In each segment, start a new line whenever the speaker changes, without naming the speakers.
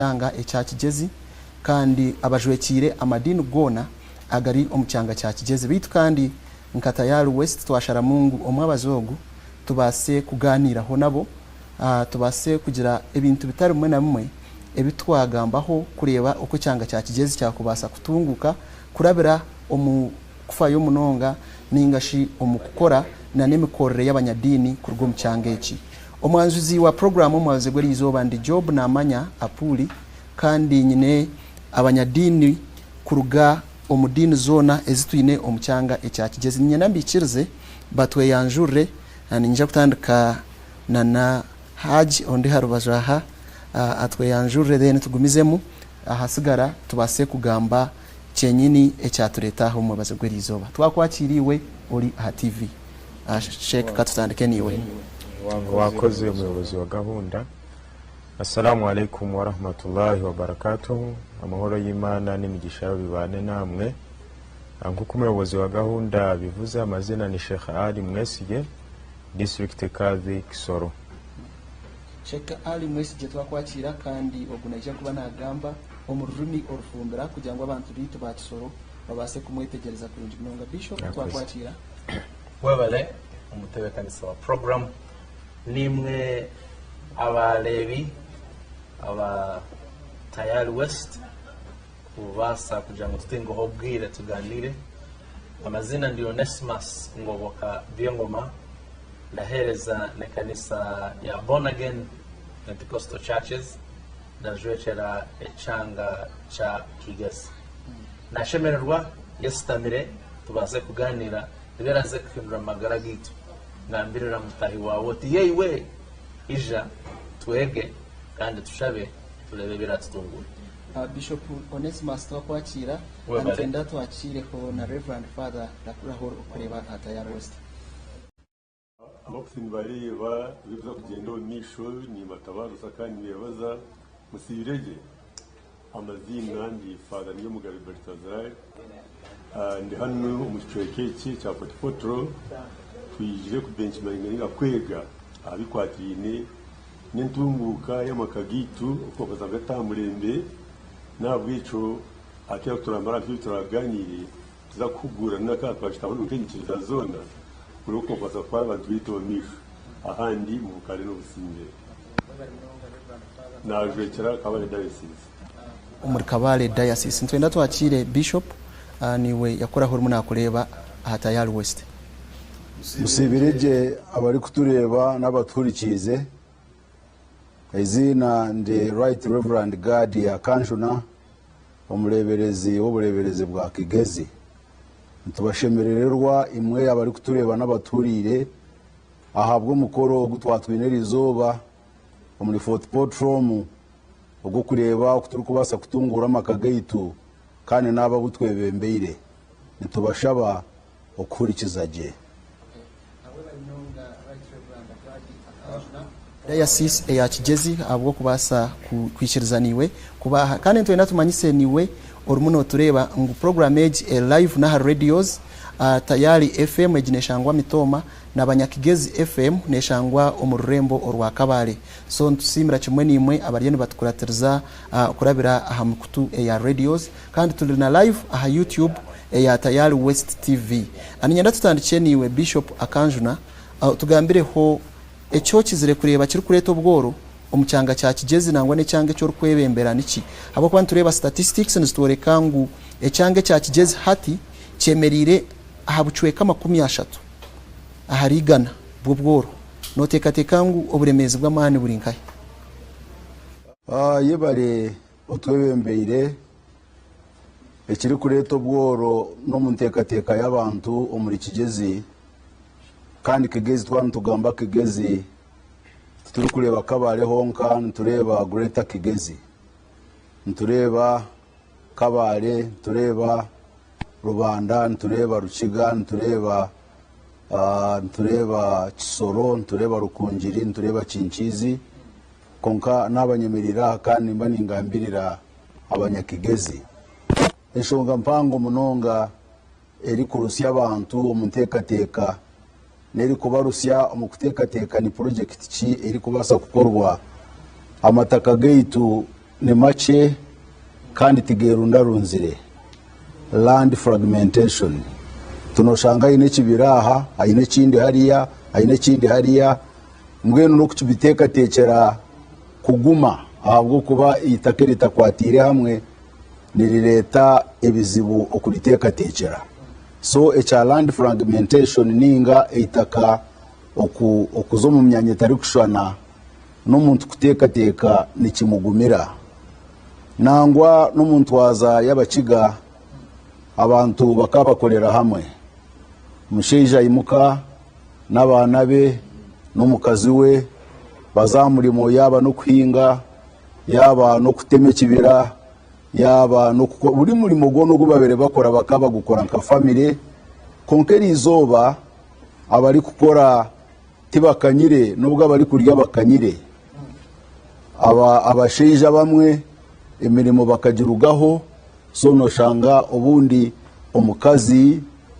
cyanga ecya Kigezi kandi abajwekire amadini gona agari omucyanga cya Kigezi bitu kandi nkatayari West twashara Mungu omwabazogu tubase kuganiraho nabo tubase kugira ebintu bitari mwe na mwe ebitwagambaho kureba uko cyanga cya Kigezi cyakubasa kutunguka kurabira kufayo munonga ningashi omukukora na nemikorere y'abanyadini kurwo mucyanga eki. Omwanzuzi wa program omwaze gweri izoba ndi Job na amanya apuli kandi nyine abanyadini kuruga omudini zona ezitwine omucyanga ecya Kigezi nyina mbikirize batwe yanjure ninja kutandika na Haji ondi harubajaha atwe yanjure then tugumizemu ahasigara tubase kugamba cyenyini ecyaturetaho mubaze gweri izoba twakwakiriwe uri ha TV Sheikh katutandike niwe
wakoze umuyobozi wa gahunda. Assalamu alaikum wa rahmatullahi wa barakatuh. Amahoro y'Imana n'imigisha bibane namwe. Nkuko umuyobozi wa gahunda bivuze amazina ni Sheikh Ali Mwesige, District Kadhi Kisoro.
Sheikh Ali Mwesige twakwakira kandi ogunaje kuba nagamba omurumi orufumbira kugira ngo abantu bitu ba Kisoro babase kumwetegereza kurungi munonga. Bishop twakwakira
webale umutebekanisa wa program nimwe abalevi aba Tayari West kubasa kugira ngo tutengo hobwire tuganire. Amazina ndi Onesimus Ngoboka Byengoma ndahereza na kanisa ya Born Again Pentecostal Churches ndajwechera echanga cha Kigezi. Nashemererwa yesitamire tubase kuganira beraze kwindura magara gitu ngambirira mutahi wawe ti yewe ija twege kandi tushabe turebe biratutungura.
Bishop Onesimus twakwakira antenda twakireho na Reverend Father Rakuraho ukureba Tayari West.
Abakusin bareba bivuza kugenda misho ni batabarusa kandi bibaza musibirege amazina ndi Father niyo mugabe Bertazar ndi hano umucwekeki cya Potipotro twijire ku benchmarking kwega abikwatine n'intunguka y'amakagitu uko bazagatamurembe nabwico atya turambara byo turaganire tuzakugura nakatwashitaho n'utenyikiriza zona uruko baza kwa abantu bito misho ahandi mu bukare n'ubusimbe najwekera kabale diocese
umuri Kabale diocese ntwenda twakire Bishop niwe yakoraho urumuna kureba Tayari West.
Musibirije abari kutureba n'abaturikize izina ndi Right Reverend God ya Kanjuna umureberezi w'ubureberezi bwa Kigezi. Tubashemerererwa imwe abari kutureba n'abaturire ahabwo mukoro gutwatwinera izoba muri Fort Portrom ubwo kureba kuturi kubasa kutungura amakagaitu kandi naba butwebembeire nitubashaba okurikizaje.
Diocese ya Kigezi abwo kubasa kwishirizaniwe kubaha kandi twenda tumanyise niwe orumuno tureba ngu program age live na radios Tayari FM egineshangwa Mitoma na Banyakigezi FM neshangwa omururembo orwa Kabale. So ntusimira kimwe nimwe abariyeni batukurateriza kurabira ahamukutu ya radios kandi tuli na live aha YouTube ya Tayari West TV. Aninyenda tutandikiye niwe Bishop Akanjuna tugambireho ecyo kizire kureba kiri kureto bworo omucyanga cya Kigezi nangwa ne cyange cyo rukwebembera niki abo kwa tureba statistics nzitoreka ngu ecyange cya Kigezi hati cyemerire ahabucweka 30 aharigana bwo bworo notekateka ngu oburemezi bw'amahane burinkaye
yebare otwebembeire ekiri kureto bworo no muntekateka y'abantu omuri Kigezi kandi Kigezi twana tugamba Kigezi turi kureba Kabale honka ntureba Greater Kigezi ntureba Kabale ntureba Rubanda ntureba Rukiga ntureba Kisoro ntureba Rukungiri ntureba Kinkizi konka n'abanyemerira kandi mba ningambirira abanyakigezi eshonga mpango munonga eri kurusya abantu omuntekateka neri kubarusya omukutekateka ni project ki eri kubasa kukorwa amataka gaitu ni make kandi tigerundarunzire. Land fragmentation. Tunoshanga ine kibiraha, aine kindi hariya, aine kindi hariya. Mbwenu no kutubiteka tekera kuguma ahabwo kuba itake ritakwatire hamwe nirireta ebizibu okuriteka tekera. So echa land fragmentation ninga itaka okuzo mu myanya tari kushwana n'umuntu kuteka teka nikimugumira. Nangwa n'umuntu waza yabakiga abantu bakabakorera hamwe. Musheija imuka n'abana be n'umukazi we bazamurimo yaba no kuhinga yaba no kutema kibira yaba no buri murimo gono gubabere bakora bakaba gukora nka family konkeri izoba abari gukora tibakanyire nubwo abari kurya bakanyire abasheija bamwe imirimo bakagirugaho sono shanga ubundi omukazi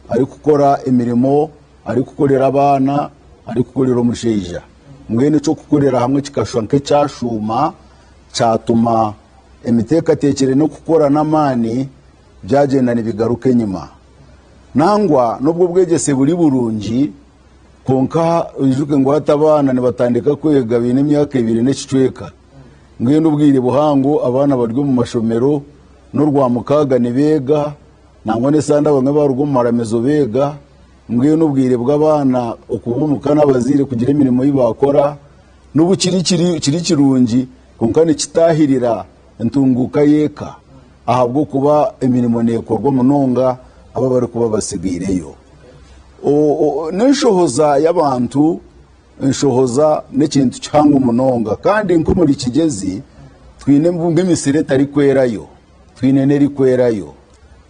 ari gukora imirimo ari gukorera abana ari gukorera umusheija mwene cyo gukorera hamwe kikashwa nke cyashuma cyatuma emiteka tekere no gukora namani byagenda nibigaruke nyuma nangwa nubwo bwegese buri burungi konka ujuke ngo hatabana ni batandika kwega bine myaka 2 n'icweka ngende ubwire buhango abana baryo mu mashomero no rwa mukaga ni bega nangwa ne sanda bamwe barugo mu maramezo bega mbwiye n'ubwire bw'abana okubumuka n'abazire kugira imirimo y'ibakora n'ubu kiri kirungi konkane kitahirira ntunguka yeka ahabwo kuba imirimo nekorwa munonga aba bari kuba basigireyo n'enshohoza y'abantu enshohoza n'ikintu cyangwa umunonga kandi nko muri kigezi twine mbungimisire tari kwerayo twine neri kwerayo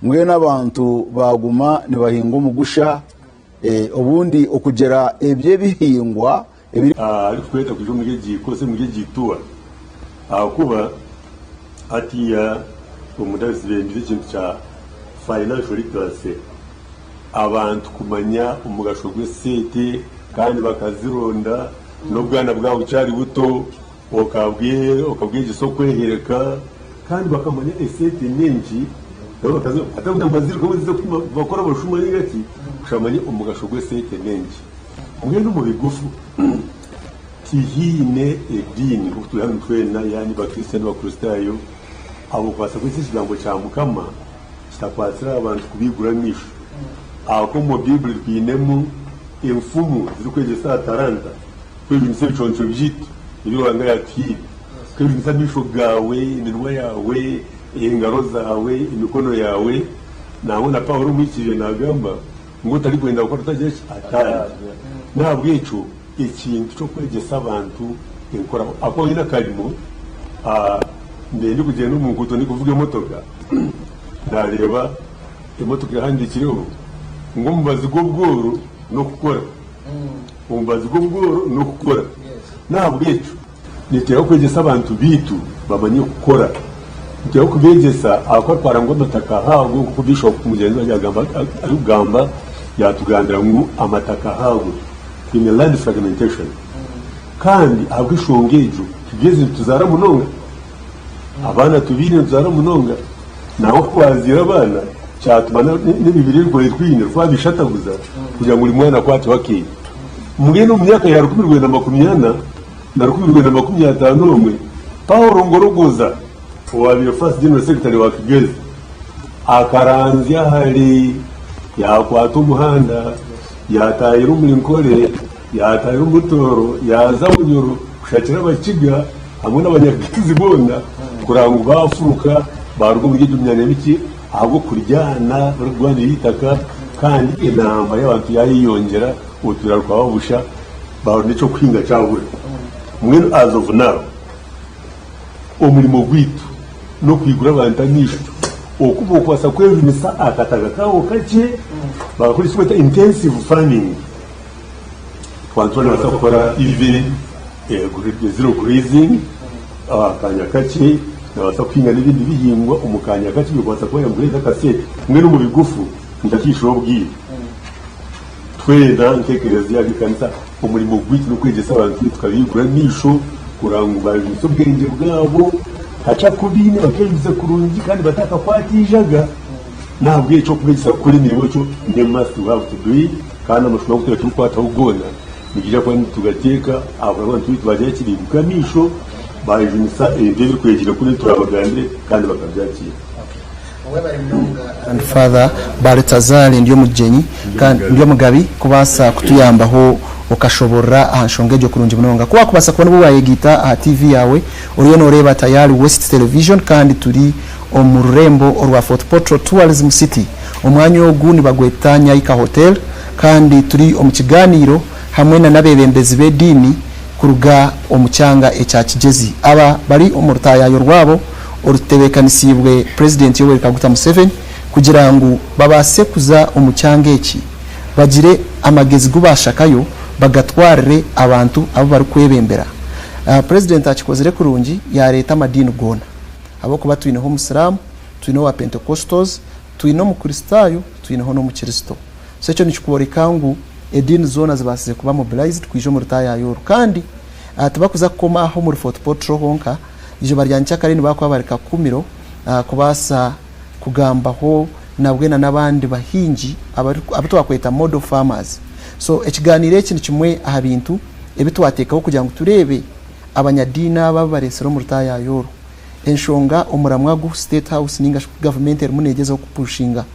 mwe n'abantu baguma nibahinga umugusha ubundi okugera ebye bihingwa
ari kweta kujo mu gihe kose mu gihe gituwa akuba atiya umudavisi bendire ikintu cya financial literacy abantu kumanya umugasho gw'esete kandi bakazironda no bwana bwawe cyari buto okabwiye gisoko kwehereka kandi bakamanya esete nyinshi atavuga amaziri ko bize bakora bashuma n'igati kushamanye umugasho gw'esete nyinshi mwe no mu bigufu tihine edini utuyana twena yani bakristiano bakristayo abo kwasa kwisi jambo cya mukama kitakwatira abantu kubigura nisho ako mu bible twinemu imfumu zikwegesa Atalanta kwibinse biconco byito ibyo wanga yati kwibinse bisho gawe iminwa yawe ingaro zawe imikono yawe nabona Paulo mwikije nagamba ngo tari kwenda gukora taje atari nabwico ikintu cyo kwegesa abantu inkora ako ina kalimo ndende kugenda mu nguto ni kuvuga imotoka ndareba imotoka handikiriho ngo mubazi bw'ubworo no gukora mubazi bw'ubworo no gukora nabwico nitera kwegesa abantu bitu bamanye gukora nitera kubegesa akora ngo amataka hago kuko bishop mugenzi wajagamba arugamba yatugandira ngo amataka hago in land fragmentation kandi abwishongejo tugeze tuzara munonga abana tubine tuzara munonga naho kwazira abana cyatuma n'ibibirirwa twine twabishataguza kugira ngo uri mwana kwati wake muri no myaka ya 2020 na 2051 Paulo Ngorogoza wabiro first general secretary wa Kigezi akaranzya hari yakwata umuhanda yatayira umulinkore yatayira umutoro yaza munyoro kushakira abakiga hamwe n'abanyagizi bonda kurango bafuruka barugo mu gihe myanya biki ahubwo kuryana barugwani yitaka kandi inamba y'abantu yayiyongera utura rwabusha baho nico kwinga cyabure mwe as of now umurimo gwitu no kwigura abantu nisho okubo kwasa kwevimisa akataga kawo kake bakuri sweta intensive farming kwanzone basakora ive zero grazing akanya kake nabasa kwinga n'ibindi bihingwa umukanya kake bikwasa kwa yambureza kasete mwe no mu bigufu ndakisho bwira twenda ntekereza ya kanisa umurimo gwitu no kwegesa abantu tukabigura nisho kurangwa ibyo bwenge bwabo haca kubine bakayinjiza kurungi kandi bataka kwatijaga ntabwo icyo kubisa kuri mirimo cyo ne must have to do it kandi amashusho gutera cy'ukwata ugona nigira ko tugateka abantu baje kiri kamisho bayijunisa ibyo kwegera kuri turabagande kandi bakabyakira
and father Baltazar ndiyo mujenyi kandi ndiyo mugabi kubasa kutuyambaho ukashobora ahanshongeje kurungi munonga kuba kubasa kubona bubaye gita aha TV yawe uriyo noreba Tayari West Television kandi turi omurembo orwa Fort Portal Tourism City umwanya oguni bagwetanya ika hotel kandi turi omukiganiro hamwe na nabebembezi bedini kuruga omucyanga echa Kigezi aba bari omurutaya yorwabo orutebekanisiibwe president Yoweri Kaguta Museveni kugira ngo babase kuza omucyanga eki bagire amagezi gubashakayo bagatwarire abantu abo bari kwebembera president akikozere kurungi ya leta madini gona abo kuba tuineho musiramu tuineho wa Pentecostals tuineho mu Kristayo tuineho no mu Kristo so cyo nikikuboreka ngo edini zona zibasize kuba mobilized kwijo mu rutaya yoro kandi tubakuza koma aho muri Fort Portal honka ijo baryancha karini bakwa bareka kumiro kubasa kugambaho nabwena nabandi bahinji abato bakweta model farmers so ekiganire ekintu kimwe aha bintu ebitwatekaho kugira ngo turebe abanyadina babaresero mu rutaya yoro enshonga omuramwagu state house ninga government erimunegeza okupushinga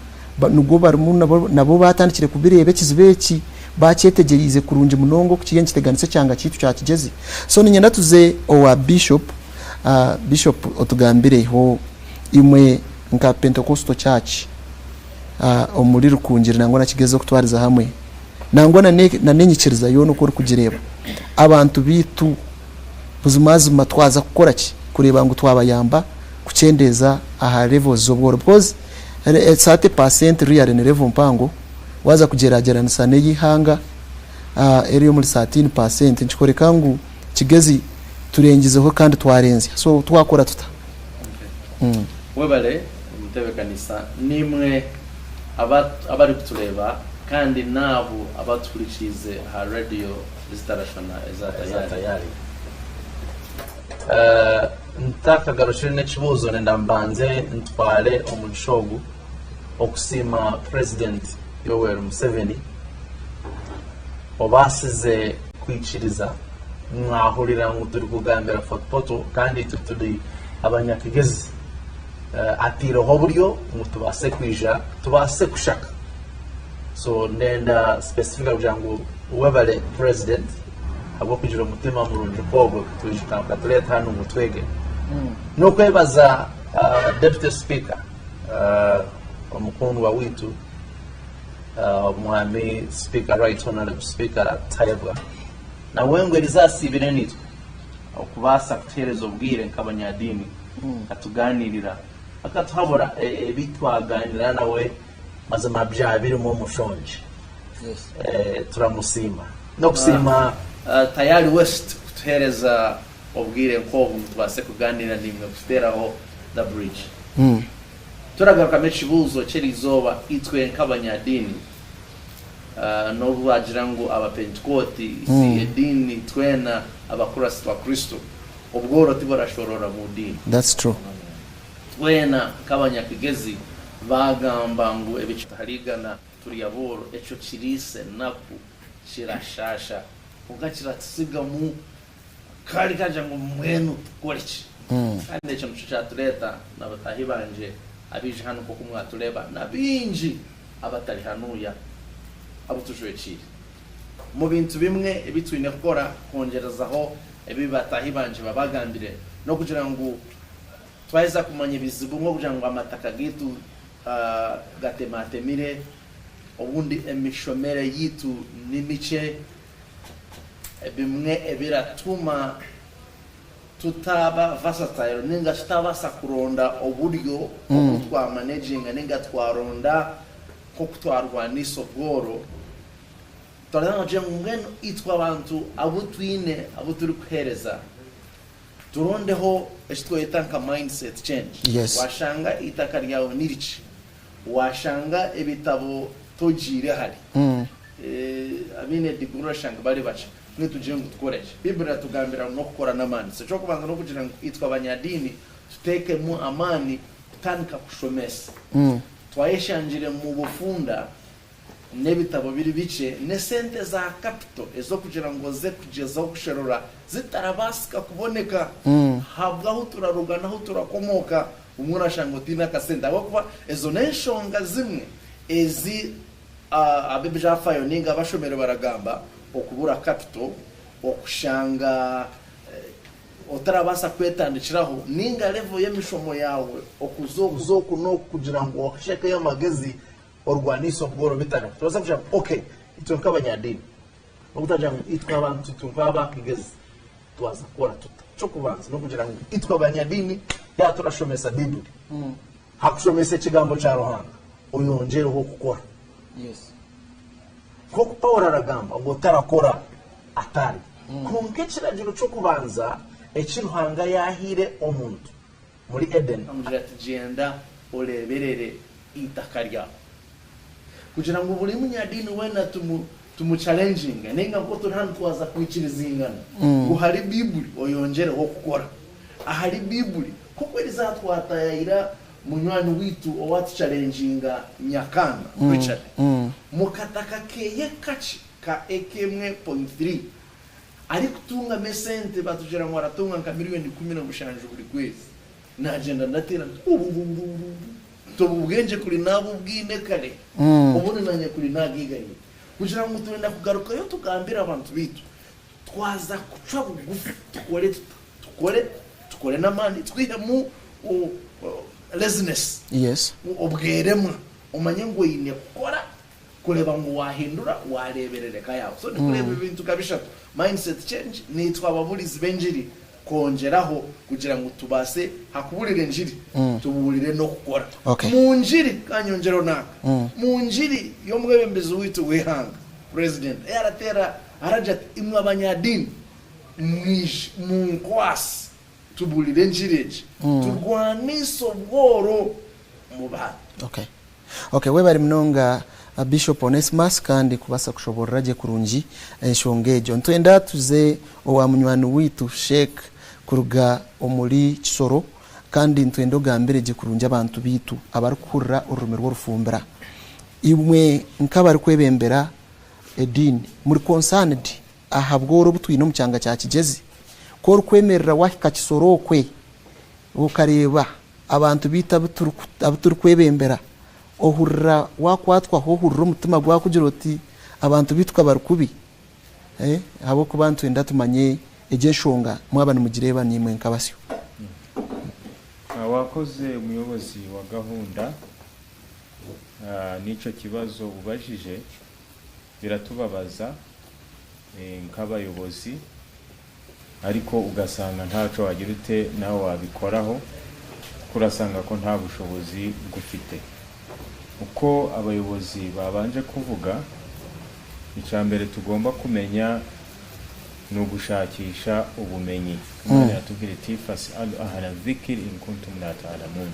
nugo barimu nabo batandikire kubirebe kizibeki bakyetegerize kurunje munongo kukiyenje teganise cyanga kitu cya Kigezi so ninyenda tuze owa bishop otugambireho imwe nka Pentecostal church omuri rukungira nango na Kigezi okutwariza hamwe nango na nenyikiriza yo nuko kugireba abantu bitu buzumazi matwaza gukora ki kureba ngo twabayamba kucendeza aha levels z'obworo because 30% real level mpango waza kugerageranisa n'yihanga eriyo muri 13% nchikoreka ngo Kigezi turengizeho kandi twarenze so twakora tuta
webale umutebekanisa nimwe abari kutureba kandi nabo abaturikize ha radio international za Tayari ntakagarukire n'ekibuzo nenda mbanze ntwale omunshogu okusima president Yoweri Museveni obasize kwikiriza mwahurira ngo turi kugambira Fort Portal kandi turi abanyakigezi atiroho buryo ngo tubase kwija tubase kushaka so nenda specific kujango webale president abo kugira umutima murunje pogo tujikanga tuleta hano mutwege no kwebaza deputy speaker omukuru wa witu mwami speaker right honorable speaker Tayebwa na wengo elizasibire nitwe okubasa kutereza obwire nk'abanyadini katuganirira akatuhabura ebitwaganira nawe mazima byabiri mu mushonje turamusima no kusima Tayari West kutereza obwire nko tubase kuganira nimwe kuteraho the bridge turagaruka mechibuzo cherizoba itwe nk'abanyadini no wagira ngo abapentekoti si edini twena abakurasi wa Kristo obworo tiborashorora mu dini.
That's true.
Twena kabanyakigezi bagamba ngo ebichitarigana turiyaboro echo kirise naku kirashasha ugakira tusiga mu kali kaja ngo mwenu tukorechi kandi echo cyatureta nabatahibanje abije hano ko kumwatureba nabinji abatari hanuya abutujwekiri mu bintu bimwe ebitwine gukora kongerezaho ebibatahibanje babagambire no kugira ngo twaiza kumanya ibizibu nko kugira ngo amataka gitu gatematemire obundi emishomere yitu n'imice bimwe ebiratuma tutaba versatile ninga tutabasa kuronda oburyo okutwa managing ninga twaronda ko kutwarwanisa obworo twaranga ngeno itwa abantu abutwine abuturi kuhereza turondeho eshitweta nka mindset change.
Yes.
Washanga itaka ryawe nirichi washanga ebitabo tojire hari amine digura shanga bari bacha nituje ngo tukoresha bibira tugambira no gukora namani cyo kubanza no kugira ngo itwa abanyadini tutekemu amani tutandika kushomesa twayeshanjire mu bufunda n'ebitabo biri bice ne sente za capital ezo kugira ngo ze kugezaho kusherura zitarabasika kuboneka habwaho turaruganaho turakomoka umwe urashanga utina kasenda abo kuba ezo neshonga zimwe ezi abebijafayo ninga abashomere baragamba okubura capital okushanga otarabasa kwetandikiraho ninga level y'emishomo yawe okuzoku no kugira ngo wakisheke y'amagezi orwaniso bworo bitana tubaza kuja okay ito nk'abanyadini okutaja itwa abantu tumva kigezi twaza kora cyo kubanza no kugira ngo itwa abanyadini ya turashomesa Biblia hakushomesa ikigambo cya Ruhanga uyongereho gukora koko Paul aragamba ngo tarakora atari konke kiragiro cyo kubanza ekiruhanga yahire omuntu muri Eden amujira tugenda oleberere itakarya kugira ngo buri munyadini wena tumu challenging nenga ngo turahandi twaza kwikirizinga ngo hari Bibuli oyongereho gukora ahari Bibuli kuko rizatwatayira munywani witu owati challenginga nyakanga Richard mukataka keye kachi ka ekemwe.3 ari kutunga mesente batujera ngo aratunga nka miliyoni 10 buri kwezi na agenda ndatera tububwenje kuri nabo bwine kare ubone nanye kuri nagigaye kugira ngo turenda kugaruka yo tugambira abantu bitu twaza kuca bugufi tukore namandi twihemu laziness obwerema umanye ngo yine gukora kureba ngo wahindura wareberere kayawo so ni kureba ibintu kabishatu mindset change ni twababurizi benjiri kongeraho kugira ngo tubase hakuburire njiri tuburire no gukora mu njiri kanyongero naka mu njiri yo mwebembezi witu wehanga president yaratera arajat imwe abanyadini mu kwasi tuburire njireje turwaniso bworo mu bantu
okay we bari mnonga Bishop Onesimus kandi kubasa kushobora je kurungi enshongejo ntwenda tuze owa munywani witu Sheikh kuruga omuri Kisoro kandi ntwendo gambere je kurungi abantu bitu abarukura urumero rw'urufumbira imwe nkabari kwebembera edini muri concerned ahabworo butwino mu cyanga cya Kigezi ko rukwemerera wahika Kisoro kwe ukareba abantu bita abuturu kwebembera ohurra wakwatwa hohurra umutima gwa kugira oti abantu bitwa barukubi abo kubantu enda tumanye ejeshonga mwabana mugireba nimwe nkabasyo
wakoze umuyobozi wa gahunda nico kibazo ubajije biratubabaza nk'abayobozi ariko ugasanga ntaco wagira ute nawe wabikoraho kurasanga ko nta bushobozi gufite uko abayobozi babanje kuvuga icambere tugomba kumenya no gushakisha ubumenyi kandi yatubwira ati fas'alu ahla dhikri in kuntum la ta'lamun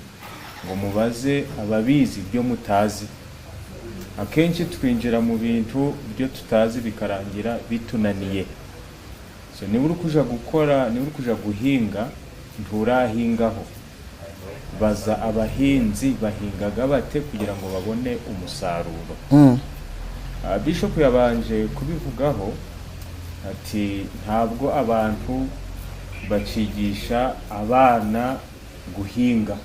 ngo mubaze ababizi byo mutazi akenshi twinjira mu bintu byo tutazi bikarangira bitunaniye so ni uri kuja gukora ni uri kuja guhinga nturahingaho baza abahinzi bahingaga bate kugira ngo babone umusaruro Bishop yabanje kubivugaho ati ntabwo abantu bacigisha abana guhinga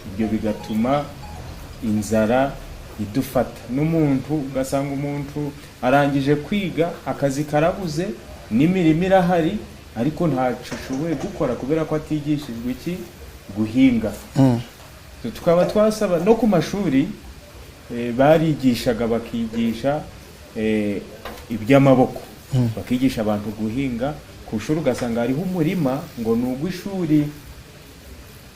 ibyo bigatuma inzara idufata n'umuntu ugasanga umuntu arangije kwiga akazi karabuze n'imirimo irahari ariko ntaco ashoboye gukora kubera ko atigishijwe iki guhinga tukaba twasaba no ku mashuri barigishaga bakigisha iby'amaboko bakigisha abantu guhinga ku shuri ugasanga hariho umurima ngo n'ugw'ishuri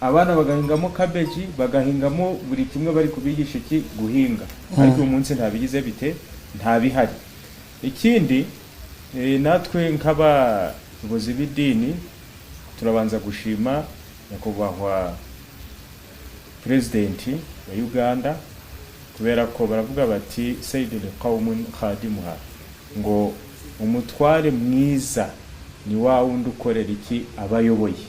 abana bagahingamo cabbage bagahingamo buri kimwe bari kubigisha iki guhinga ariko uyu munsi ntabigize bite ntabihari ikindi natwe nk'abayobozi b'idini turabanza gushima nyakubahwa president wa Uganda kubera ko baravuga bati sayyidul qaumun khadimuha ngo umutware mwiza ni wa wundi ukorera iki abayoboye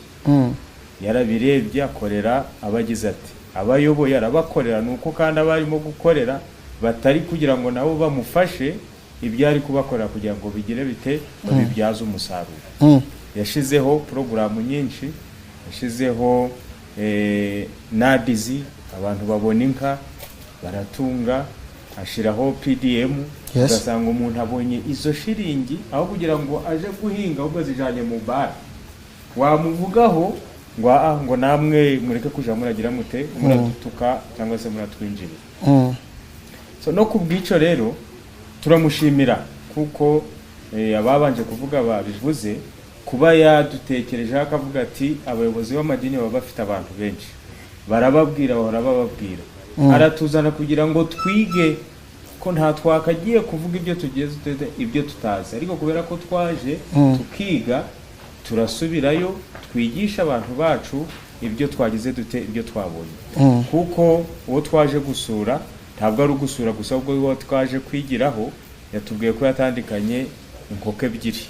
yarabirebye akorera abagize ati abayoboye arabakorera nuko kandi abarimo gukorera batari kugira ngo nabo bamufashe ibyo ari kubakorera kugira ngo bigire bite babibyaza umusaruro. Yashizeho porogaramu nyinshi, yashizeho nadizi abantu babona inka baratunga, ashiraho PDM ugasanga umuntu abonye izo shiringi aho kugira ngo aje guhinga ahubwo zijanye mu bar wamuvugaho ngo namwe mureke kuja muragira mute muratutuka cyangwa se muratwinjira. So no kubwico rero turamushimira kuko ababanje kuvuga babivuze kuba yadutekereje akavuga ati abayobozi b'amadini baba bafite abantu benshi barababwira bahora bababwira aratuzana kugira ngo twige ko nta twakagiye kuvuga ibyo tugeze ibyo tutazi, ariko kubera ko twaje tukiga turasubirayo twigisha abantu bacu ibyo twagize dute ibyo twabonye. Kuko uwo twaje gusura ntabwo ari ugusura gusa ubwo uwo twaje kwigiraho yatubwiye ko yatandikanye inkoko ebyiri.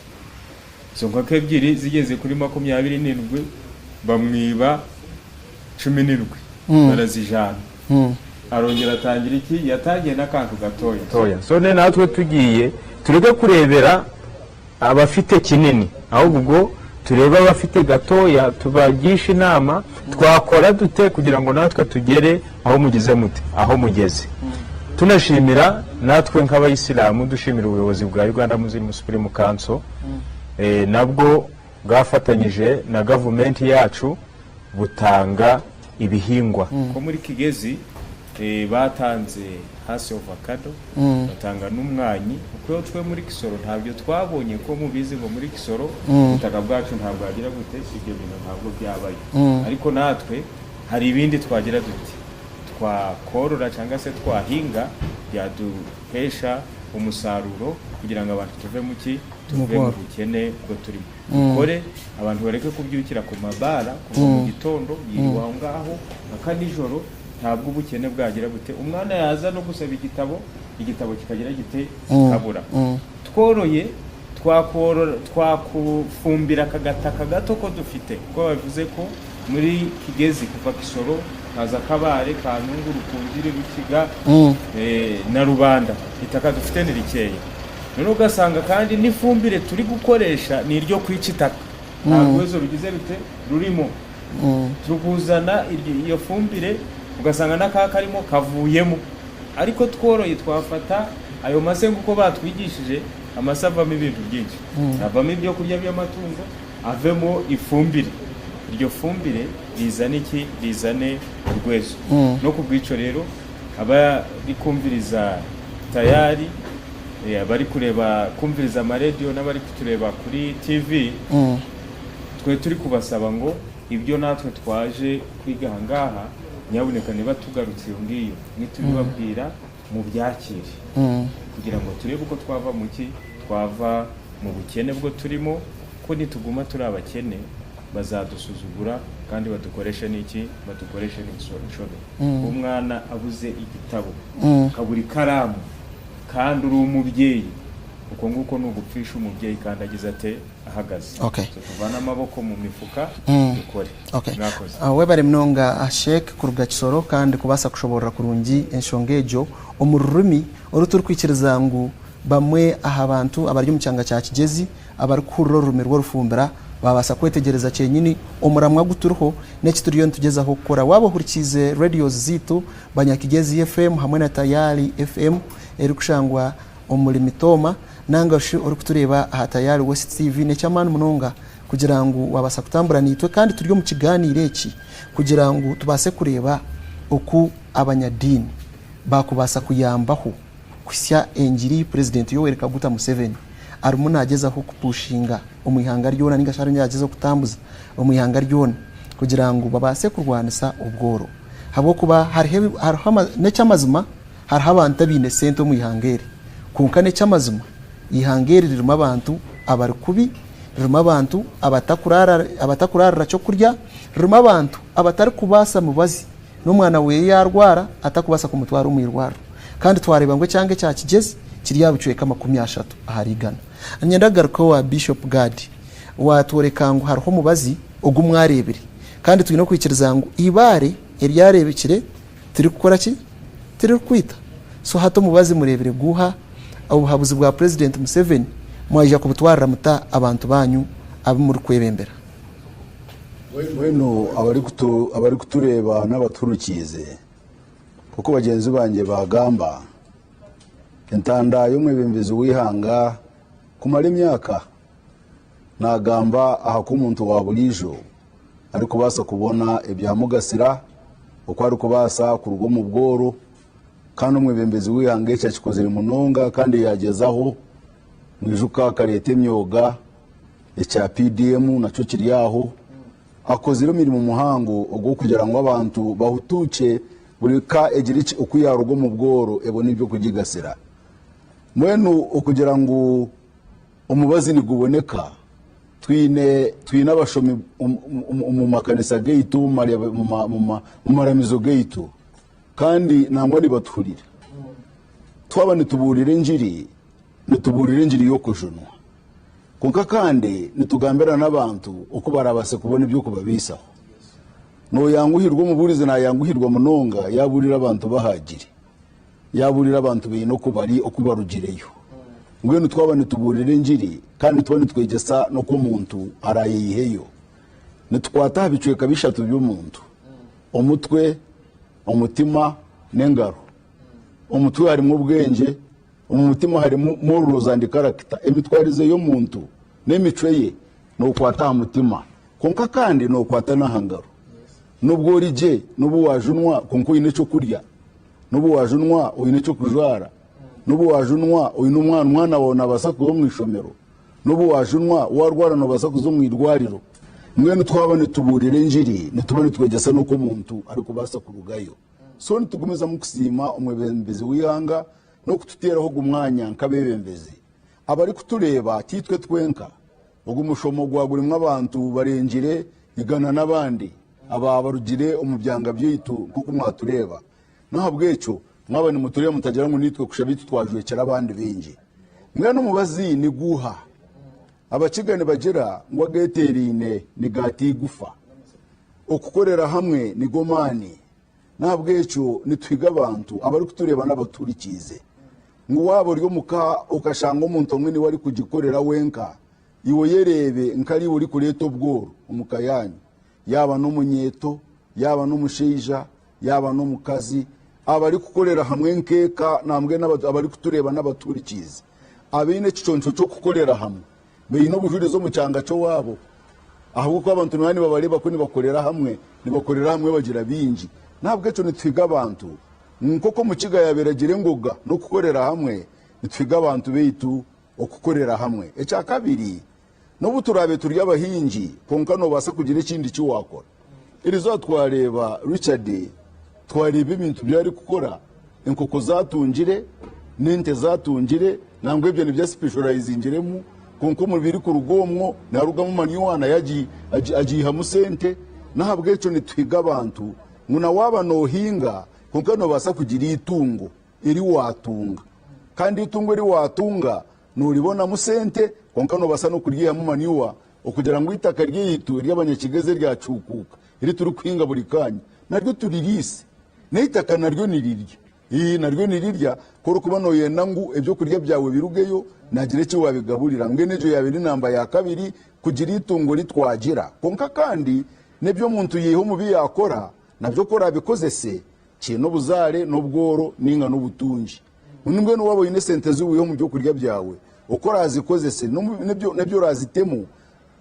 Izo nkoko ebyiri zigeze kuri 27 bamwiba 17 barazijana. Arongera atangira iki yatangiye n'akantu gatoya.
So natwe tugiye tureke kurebera abafite kinini ahubwo tureba abafite gatoya tubagisha inama twakora dute kugira ngo natwe tugere aho mugeze mute aho mugeze. Tunashimira natwe nk'abayisilamu dushimira ubuyobozi bwa Uganda Muslim Supreme Council nabwo bwafatanyije na government yacu butanga ibihingwa
ko muri Kigezi batanze hasi avocado batanga n'umwanyi kuko twe muri Kisoro ntabyo twabonye ko mubizi ngo muri Kisoro ubutaka bwacu ntabwo agira gute ibyo bintu ntabwo byabaye, ariko natwe hari ibindi twagira duti twakorora cyangwa se twahinga byaduhesha umusaruro kugira ngo abantu tuve mu bukene bwo turimo. Dukore abantu bareke kubyukira ku mabara kuva mu gitondo yiriwa ngaho akanijoro ntabwo ubukene bwagira gute umwana yaza no gusaba igitabo kikagira gite kabura. Tworoye twakufumbira akagataka gato ko dufite ko bavuze ko muri Kigezi kuva Kisoro haza Kabare Kanungu Rukungiri Rukiga na Rubanda itaka dufite ni rikeya. None ugasanga kandi n'ifumbire turi gukoresha ni iryo kwicitaka ntabwo zo bigize bite rurimo tukuzana iyo fumbire ugasanga n'akakarimo kavuyemo, ariko tworoye twafata ayo mase nguko batwigishije amasavamo ibintu byinshi avamo ibyo kurya by'amatungo avemo ifumbire. Iryo fumbire rizane urwezo no kubwico rero aba rikumviriza tayari bari kumviriza amaredio n'abari kutureba kuri TV twe turi kubasaba ngo ibyo natwe twaje kwiga hangaha nyabuneka niba tugarutse iyo ngiyo nitubibabwira mu byakire kugira ngo turebe uko twava mu bukene bwo turimo, ko nituguma turi abakene bazadusuzugura kandi badukoresha n'insoro. Umwana abuze igitabo kaburi karamu kandi uri umubyeyi uko nguko n'ugupfisha umubyeyi kandi agize ate ahagaze. Tuvana amaboko mu mifuka dukore.
Webare mnonga Sheikh kuruga Kisoro kandi kubasa kushobora kurungi enshongejo omururumi oruturkwikiriza ngo bamwe aha abantu abaryo mu cyanga cya Kigezi abari kururo rumirwo rufumbira babasa kwetegereza cyenyini umuramwa guturuho n'ekituriyo tugezaho gukora wabohurikize radios zitu Banyakigezi FM hamwe na Tayari FM eri kushangwa omurimitoma nangashi uri kutureba aha Tayari West TV n'ecyamana munonga kugira ngo wabasa kutambura nitwe kandi turyo mu kiganiro eki kugira ngo tubase kureba uku abanyadini bakubasa kuyambaho kusya enjiri President Yoweri Kaguta Museveni arumuna agezaho kupushinga umuyihanga ryona n'ingasharo nyagezo kutambuza umuyihanga ryona kugira ngo babase kurwanisa ubworo habo kuba hari n'ecyamazima hari abantu bine sento umuyihangeri kunka n'ecyamazima ihangeri ririmo abantu abarikubi ririmo abantu abatakurara cyo kurya ririmo abantu abatari kubasa mubazi n'umwana we yarwara atakubasa ku mutwaro umwirwaro kandi twareba ngo cyange cya Kigezi kiri yabucuye kama 30 aharigana anyendagaruka wa Bishop God watoreka ngo hariho mubazi ugumwarebere kandi tugino kwikiriza ngo ibare eryarebekire turi gukora ki turi kwita so hato mubazi murebere guha ubuhabuzi bwa President Museveni mwaje kubutwarira muta abantu banyu abi muri kwebembera
weno abari kutureba n'abaturukize kuko bagenzi banjye bagamba entanda y'umwebembezi wihanga kumara imyaka nagamba aha ko umuntu waburijo ariko basa kubona ibyamugasira uko ari kubasa ku rugo mu bworo kandi umwebembezi wihanga cyo kikozere munonga kandi yagezaho mwijuka karete imyoga ecya PDM naco kiri yaho akozira imirimo muhango ubwo kugira ngo abantu bahutuke buri ka egirici ukuya rugo mu bworo ebo nibyo kugigasira mwenu ukugira ngo umubazi ni guboneka twine abashomi mu makanisa geitu mu maramizo geitu kandi nangwa nibaturira twaba nituburire injiri yo kujunwa kunka kandi nitugambira n'abantu uko barabase kubona ibyo kubabisaho no yanguhirwa muburize na yanguhirwa munonga yaburira abantu bahagire yaburira abantu bino kubari okubarugireyo ngweno twaba nituburire injiri kandi tubone twegesa no ko muntu arayiheyo nitwata habicweka bishatu by'umuntu umutwe umutima n'engaro umutwe harimo ubwenge umutima harimo moruza ndi character emitwarize yo muntu n'emico ye no kwata umutima konka kandi no kwata nahangaro nubwo rije nubu wajunwa konko ine cyo kurya nubu wajunwa uyine cyo kujwara nubu wajunwa uyine umwana wona basakuzo mu ishomero nubu wajunwa warwara no basakuzo mu irwariro mwene twabane tuburire injiri nitubone twegesa no ko muntu ariko basa kurugayo so nitugumeza mu kusima umwebembezi wihanga no kututeraho gumwanya nkabebembezi abari kutureba titwe twenka ubwo umushomo gwagurimo abantu barengire igana n'abandi abarugire umubyanga byitu kuko mwatureba naho bweco mwabane mutureba mutagira ngo nitwe kushabiti twajwekera abandi bingi mwene umubazi ni guha abakigane bagira ngo ageterine ni gati gufa okukorera hamwe ni gomani nabweco nitwiga abantu abari kutureba n'abaturikize ngo wabo ryo muka ukashanga umuntu umwe ni wari kugikorera wenka iwe yerebe nkari uri kureto bworo umukayanyu yaba no munyeto yaba no mushija yaba no mukazi abari kukorera hamwe nkeka nambwe abari kutureba n'abaturikize abine ciconco cyo kukorera hamwe beyi no bujurizo mu cyanga cyo wabo ahubwo ko abantu nani babareba ko nibakorera hamwe bagira bingi ntabwo cyo nitwiga abantu nkoko mu kiga yaberagire ngoga no kukorera hamwe nitwiga abantu beitu okukorera hamwe eca kabiri no buturabe turya abahinji konka no basa kugira ikindi cyo wakora irizo twareba Richard twareba ibintu byari gukora inkoko zatungire ninte zatungire nangwe ibyo nibya specializingiremo konko mubiri ku rugomwo narugamo maniwana agiha musente nahabwe cyo nitwiga abantu muna waba no hinga konka no basa kugira itungo iri watunga kandi itungo iri watunga nuribona musente konka no basa no kuryiha mu maniwa okugira ngo itaka ryiyitu ry'abanyakigeze ryacukuka iri turi kwinga buri kanya naryo turirisi n'itaka naryo nirirya naryo nirirya koro kuba no yenda ngo ibyo kurya byawe birugeyo nagire cyo wabigaburira ngene ejo yabiri namba ya kabiri kugira itungo ritwagira konka kandi nebyo muntu yeho mubi yakora nabyo kora bikoze se kino buzare no bworo ninga n'ubutunji unimwe no wabo ine sente zuwiho mu byo kurya byawe ukora azikoze se nebyo razitemo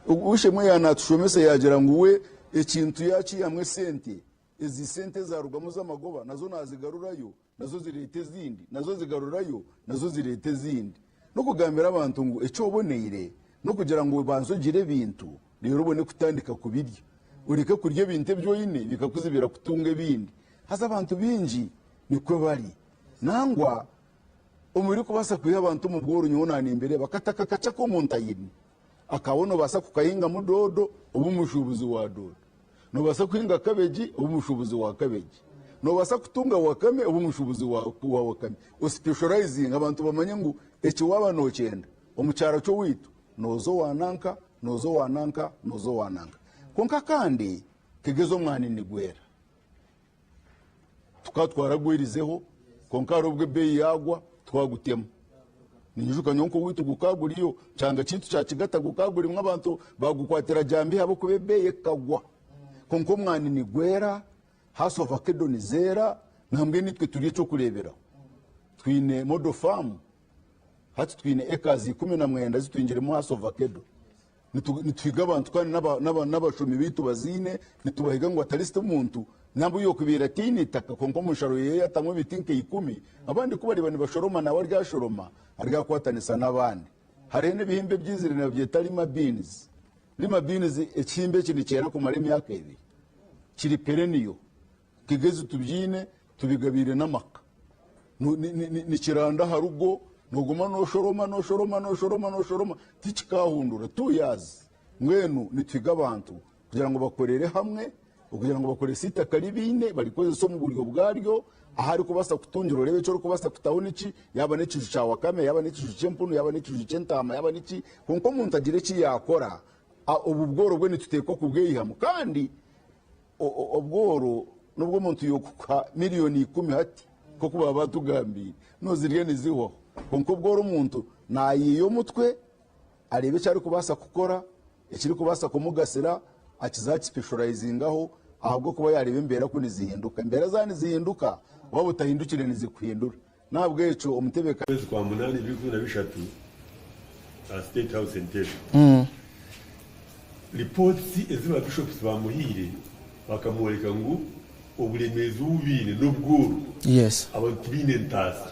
ushemwe yanatushomese yagira ngo we ikintu yaci hamwe sente izi sente zarugamo z'amagoba nazo nazigarurayo nazo zirete zindi nazo zigarurayo nazo zirete zindi no kugambira abantu ngo icyo boneyire no kugira ngo banzogire bintu rero ubone kutandika kubirya ureke kurya binte byoyine bikakuzibira kutunga bindi haza abantu binji niko bari nangwa umuri kubasa kuya abantu mu bworo nyonani imbere bakataka kaca ko muntayini akabono basa kukahinga mudodo ubumushubuzi wa dodo no basa kuhinga kabeji ubumushubuzi wa kabeji no basa kutunga wakame ubumushubuzi wa wakame uspecializing abantu bamanye ngo eki waba no cyenda umucyaro cyo witu nozo wananka konka kandi kegezo mwani ni gwera tukatwaragwirizeho konkaro bwe beyi yagwa twagutema nijuka nyonko witu gukaguriyo cyanga kintu cya kigata gukaguri mw'abantu bagukwatira jambi habo kubebeye kagwa konko mwani ni gwera House of Akedo ni zera nambwe nitwe turi cyo kurebera twine model farm hati twine ekazi 10 zitwinjire mu House of Akedo nitwiga abantu kandi n'abashumi bitu bazine nitubahiga ngo atariste umuntu nambu yo kubira tini taka konko musharo ye yatamwe bitinke 10 abandi kubari bani bashoroma na warya shoroma arga kwatanisa n'abandi hari n'ibihimbe byizire na byetari ma beans lima beans ekimbe kini cyera ku marimi yakebe kiri pereniyo kigeze tubyine tubigabire n'amaka ni kiranda harugo noguma no shoroma tikikahundura 2 years mwenu nitwiga abantu kugira ngo bakorere hamwe kugira ngo bakore sita karibine barikoze so mu buryo bwaryo ahari kubasa kutunjiro rebe cyo kubasa kutawuni iki yaba n'ikiju cya wakame yaba n'ikiju cy'empunu yaba n'ikiju cy'entama yaba n'iki konko muntu agire ki yakora ubu bworo bwe nituteko kubweyihamu kandi obworo nubwo muntu yokuka miliyoni 10 hati ko kuba batugambira nozirye niziho konko bworo muntu nayiyo mutwe arebe cyari kubasa gukora ikiri kubasa kumugasira akizaci specializingaho ahubwo kuba yarebe imbere ko nizihinduka imbere zani zihinduka waba utahindukire nizikuhindura nabwo eco umutebeka
kwa munani 2023 State House Entebbe reports eziba bishops bamuhire bakamureka ngo uburemezi ubine n'ubwuru
yes
abantu bine ntasi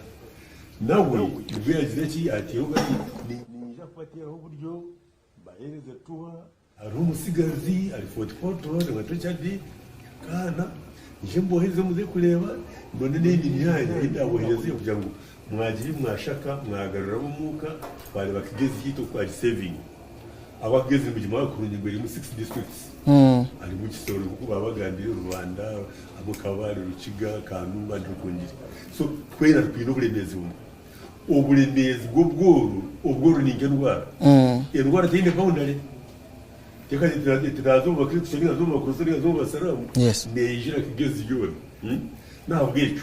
nawe ibyo yagize ki ati yoga ni jafatiye uburyo bahereze tuwa ari umusigazi ari 44 n'abatacadi kana nje mboheze muze kureba none n'indi myanya indabohereze kugira ngo mwagire mwashaka mwagarura umuka bari bakigeze yito kwa saving abageze mu gima bakurunye mbere mu 6 districts ari mu kisoro kuko babagandire u Rwanda amukabari rukiga kanumba ndukongire so twera twino buremezi uburemezi bwo bworo ni indwara indwara tinde boundary teka tirazo bakristo ni azo bakozeri azo basaramu nejira kigezi yone ntabwo ejo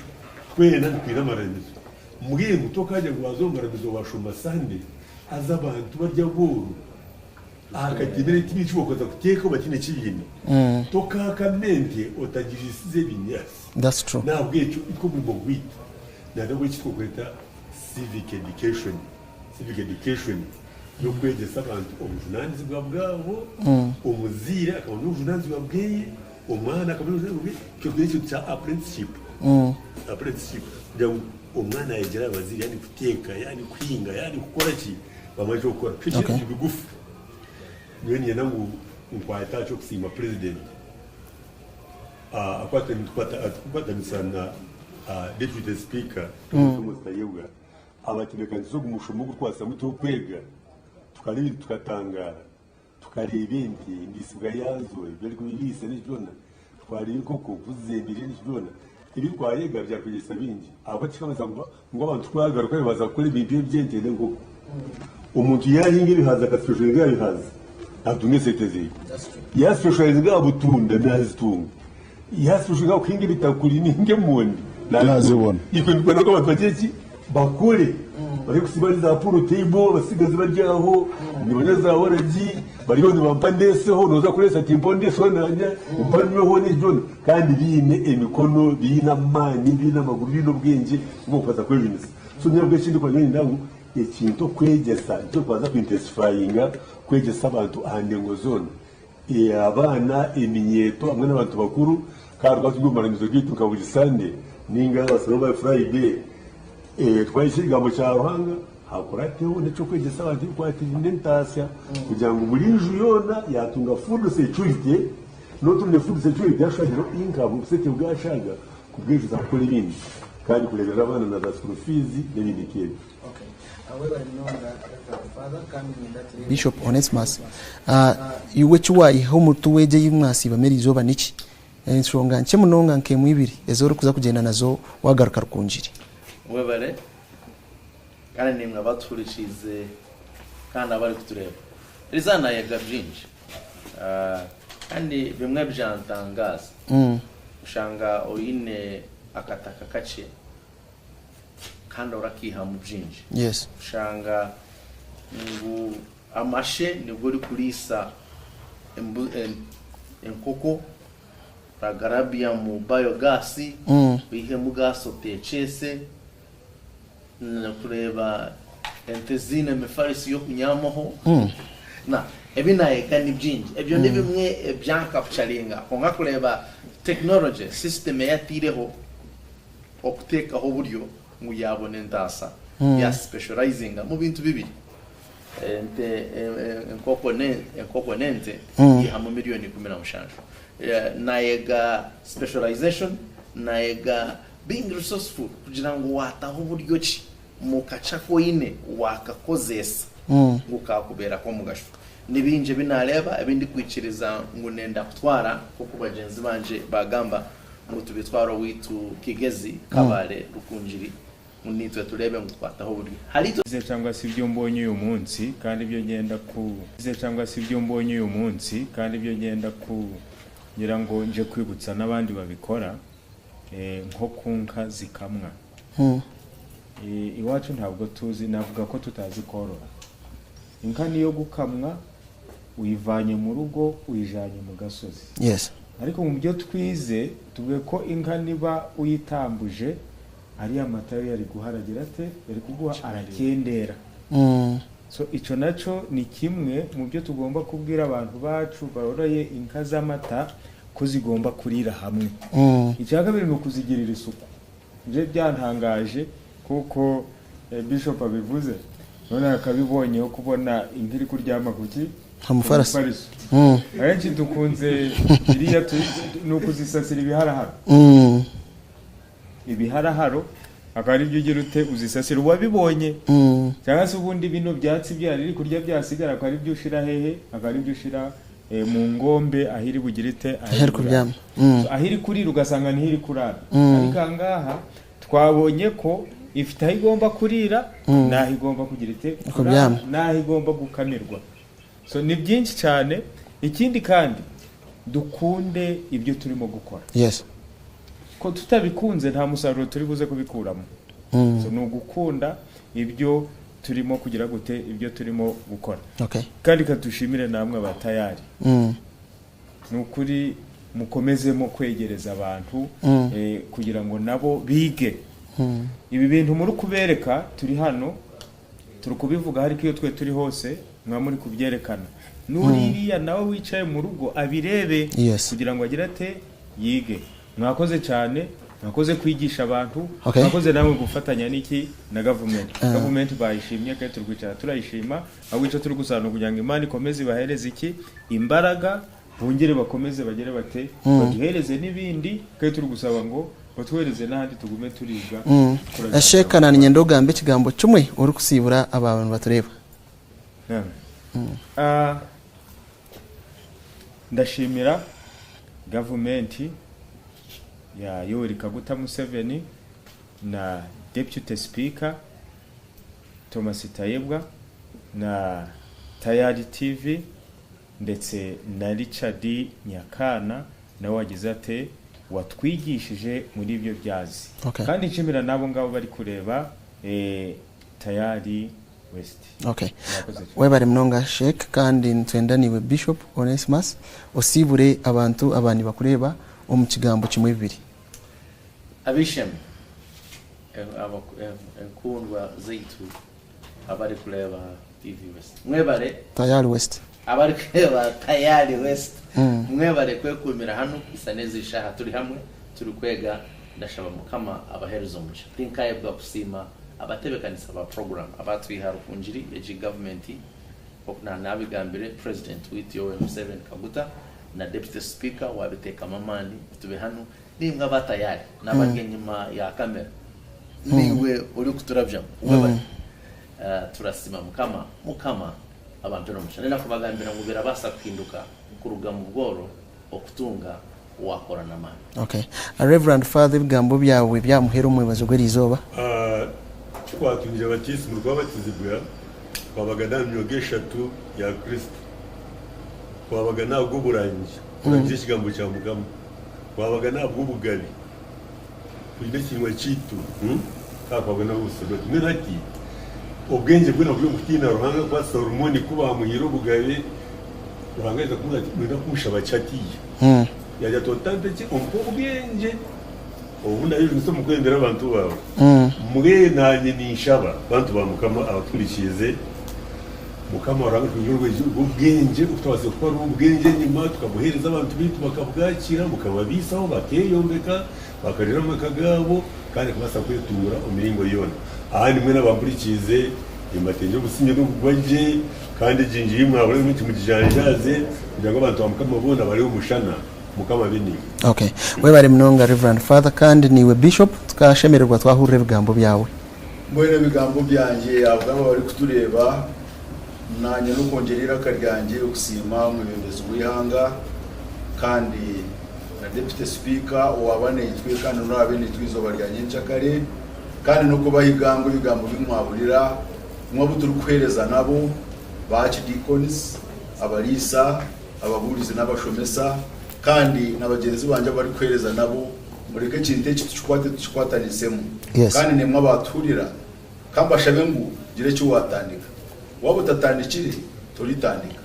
twena twina maramizo mugiye mutokaje gwazo maramizo bashoma sande aza abantu barya boro akagimere timichi wokoza kuteka bakine kibindi tokakamente otagirisize binyasi
that's true
ntabwo ejo iko mu bwite ntabwo cyitwa kweta civic education yo kwegesa abantu ubujunanizi bwabo umuzira akaba n'ubujunanizi bwabweye umwana akaba n'ubujunanizi cyo kwecyo cya apprenticeship kugira ngo umwana yegera abaziri yani guteka yani kwinga yani gukora ki bamaze gukora cyo bigufi niyo nyina ngo nkwata cyo kusima president akwata misana deputy speaker tumustayewa abategeka zo gumushumu gutwasa muto kwega tukari tukatangara tukareba ndisiga yazo ibyo kubirisa n'ijona twari koko kuzembire n'ijona ibi twayega bya kugisa bingi abo kikabaza ngo abantu twagaruka baza gukora ibintu byentende ngo umuntu yahinga bihaza akashoje bihaza atunge seteze yashoje butunda nazitunga yashoje kwinga bitakuri ninge mundi
nazibona
iko ndiko nako batwageki bakore bari kusibariza puro table basigaze baryaho niboneza waraji bariho nibampandeseho noza kuresa timpondeseho nanya umpanweho n'ijona kandi bine emikono bina mani bina maguru bino bwenge bwo kufaza kwebinisa so nyabwe kindi kwa nyine ndago ikintu kwegesa cyo kwaza kwintensifyinga kwegesa abantu ahande ngo zone abana eminyeto amwe n'abantu bakuru karwa tugumara gitu kabugisande ninga basoro Friday twayishiga mu cyarwanga hakorateho n'icyo kwegesa abantu kwatira indentasya kugira ngo muri juyona yatunga food security n'utundi food security yashakira income sete bwashaga kubwiriza kuri ibindi kandi kurebera abana na school fees n'ibindi kintu
Bishop Onesmus iwe cyuwayi ho mutuweje y'imwasi bameri izoba niki ensonga nce munonga nke mwibiri ezoro kuza kugenda nazo wagaruka rukunjiri
webare kandi nimwe abaturikize kandi abari kutureba rizana yaga byinshi kandi bimwe byantangaza ushanga oyine akataka kace kandi urakiha mu byinji
yes
ushanga ngo amashe nibwo uri kurisa enkoko ragarabia mu biogas bihe mu gaso techese na kureba entezine mefarisi yo kunyamaho na ebinaeka ni byinji ebyo ni bimwe byankapcharinga konga kureba technology system yatireho okutekaho buryo ngo yabone ndasa ya specializing mu bintu bibiri ente componente ihamu miliyoni 15 naega specialization naega being resourceful kugira ngo wataho buryo ki mukaca ko ine wakakozesa ngo kakubera ko mugasho nibinje binareba ibindi kwiciriza ngo nenda kutwara ko kubagenzi banje bagamba ngo tubitwaro witu Kigezi Kabare Rukunjiri munitwe turebe ngo twataho buryo hari
cyangwa si byo mbonye uyu munsi kandi byo ngenda ku cyangwa si byo mbonye uyu munsi kandi byo ngenda ku ngira ngo nje kwibutsa n'abandi babikora nko kunka zikamwa iwacu ntabwo tuzi navuga ko tutazi korora inka niyo gukamwa uyivanye mu rugo uyijanye mu gasozi
yes
ariko mu byo twize tuvuge ko inka niba uyitambuje ari amata yari guharagira ate yari kuguha arakendera so ico naco ni kimwe mu byo tugomba kubwira abantu bacu baroroye inka z'amata ko zigomba kurira hamwe icya kabiri no kuzigirira isuku je byantangaje kuko bishop abivuze none akabibonyeho kubona inka iri kuryama kuki
hamufarasi
ayenshi dukunze iriya nuko zisasira ibiharaharo akari byo ugira ute uzisasira wabibonye cyangwa se ubundi bino byatsi byari iri kurya byasigara akari byo ushira hehe akari byo ushira mu ngombe ahiri bugirite
ahiri kuryama
ahiri kurira ugasanga ntihiri kurara ariko angaha twabonye ko ifite aho igomba kurira naho igomba kugirite naho igomba gukamirwa so ni byinshi cyane ikindi kandi dukunde ibyo turimo gukora
yes
ko tutabikunze nta musaruro turi buze kubikuramo so no gukunda ibyo turimo kugira gute ibyo turimo gukora
okay
kandi katushimire namwe abatayari nukuri mukomezemo kwegereza abantu kugira ngo nabo bige ibi bintu muri kubereka turi hano turi kubivuga hari kiyo twe turi hose mwa muri kubyerekana nuriya nawe wicaye mu rugo abirebe kugira ngo agira ate yige mwakoze cyane mwakoze kwigisha abantu mwakoze namwe gufatanya niki na government bayishimye kandi turi kwicara turayishima ahubwo icyo turi gusana kugira ngo Imana ikomeze bahereze iki imbaraga bongere bakomeze bagere bate baduhereze nibindi kandi turi gusaba ngo batwereze n'ahandi tugume turiga
ashekana nyendo gambe kigambo cumwe uri kusibura abantu batureba
ndashimira government ya Yoweri Kaguta Museveni na Deputy Speaker Thomas Tayebwa na Tayari TV ndetse na Richard Nyakana nawe wagize ate watwigishije muri ibyo byazi kandi nshimira nabo ngabo bari kureba Tayari West
webare mnonga Sheikh kandi ntwendaniwe Bishop Onesimus osibure abantu abani bakureba mu kigambo kimwe bibiri
abishem enkundwa zaitu abari kureba TV West mwebare
Tayari West
abari kureba Tayari West mwebare kwekumira hano isaneze ishaha turi hamwe turi kwega ndashaba mukama abaherezo muca tinkaye bwa kusima abatebekanisa aba program abatwiha Rukunjiri eji government okuna nabigambire president with Yoweri Museveni Kaguta na Deputy Speaker wabiteka mamani tube hano nimwe abatayari n'abagenyuma ya kamera niwe uri kuturabya ubabari turasima mukama abantu n'umushane nakubagambira ngo birabasa kwinduka kuruga mu bworo okutunga wakora namani
Reverend Father bigambo byawe byamuhera umuyobozi gwerizoba
twatunje abatisi mu rwabatizibwa twabaga na 3 ya Kristo wabaga ntabwo burangiye urangije ikigambo cya mugama wabaga ntabwo bugabi kujya kinwa citu kakwaga na busodo nirati ubwenge bwe nabwo mutina ruhanga kwa Solomoni kuba muhiro bugabe ruhangeza kumwa mwenda kumusha bachatiye yaja totante ki ubwenge ubundi ayo niso mukwendera abantu bawe mwe nanye nishaba abantu bamukama abakurikize mukama waranga kunyurwe ubwenge utwaze ko ari ubwenge nyuma tukabuhereza abantu bitu bakabwakira mukababisaho bakeyombeka bakarira mu kagabo kandi kubasa kwitura umiringo yona ahandi mwe nabakurikize imatenje gusinye n'ubwaje kandi jinjiye mwabure n'iki mugijanjaze kugira ngo abantu bamukama bona bari umushana mukama bini.
Okay, we bari mnonga Reverend Father kandi niwe Bishop tukashemererwa twahurire bigambo byawe.
Mbone bigambo byanje abagabo bari kutureba nanye no kongerera karyange ukusima mu bindezi bwihanga kandi na Deputy Speaker wabane yitwe kandi no abene twizo baryanye nchakare kandi no kuba higango bigambo bimwaburira mwabu turi kuhereza nabo ba Archdeacons abalisa ababurizi n'abashomesa kandi nabagenzi banje bari kwereza nabo mureke kinte tukwatanisemo kandi nemwe abaturira kambashabe ngo gire cyo watandika wabo tatandikire turitandika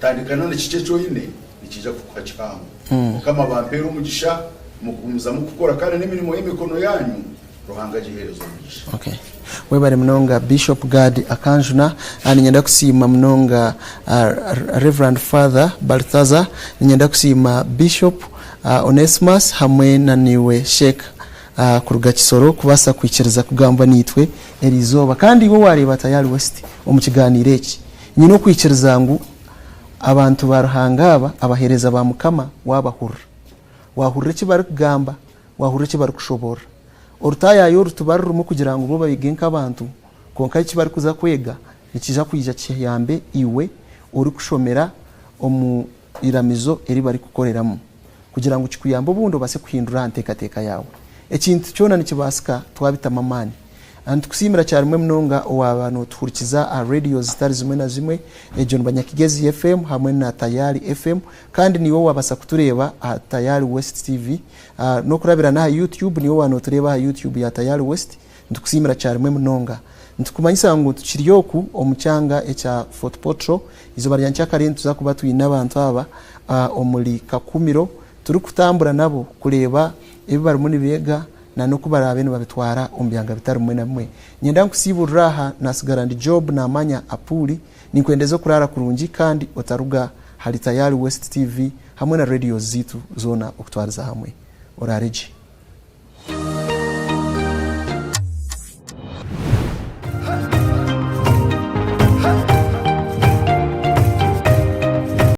tandika none kice cyo yine ikija kukacamo kama bampera umugisha mukumza mukukora kandi n'imirimo y'imikono yanyu ruhanga giherezo umugisha.
Okay, we bari mnonga Bishop Gadi Akanjuna anyenda kusima mnonga Reverend Father Balthazar nyenda kusima Bishop Onesimus hamwe na niwe Sheikh kuruga Kisoro kubasa kwikiriza kugamba nitwe Elizoba kandi wo wareba tayari West omukiganire iki nyino kwikiriza ngo abantu baruhangaba abahereza ba mukama wabahurra wahurre kibari kugamba wahurre kibari kushobora orutaya yo rutubarurumo kugira ngo bo babigenka abantu konka kibari kuza kwega nikija kwija cyambe iwe uri kushomera omu iramizo eri bari kukoreramo kugira ngo kikuyambo bundo base kuhindura antekateka yawe ekintu cyona nikibasika twabita mamani and kusimira cyari mwe mnonga w'abantu tuhurikiza radio zitari zimwe na zimwe John Banyakigezi FM hamwe na Tayari FM kandi niwo wabasa kutureba Tayari West TV no kurabira na YouTube niwo wano tureba YouTube ya Tayari West ndukusimira cyari mwe mnonga ntukumanyisa ngo tukiriyoku omucyanga echa Fort Potro izo bari yancyakare tuza kuba tuyina abantu aba omuli Kakumiro turi kutambura nabo kureba ebibari muri bega na no kubara abene babitwara umbyanga bitari mwe na mwe nyenda nkusiburaha nasigarandi job na amanya apuli ninkwendezo kurara kurungi kandi otaruga hari Tayari West TV hamwe na radio zitu zona okutwariza hamwe orareji.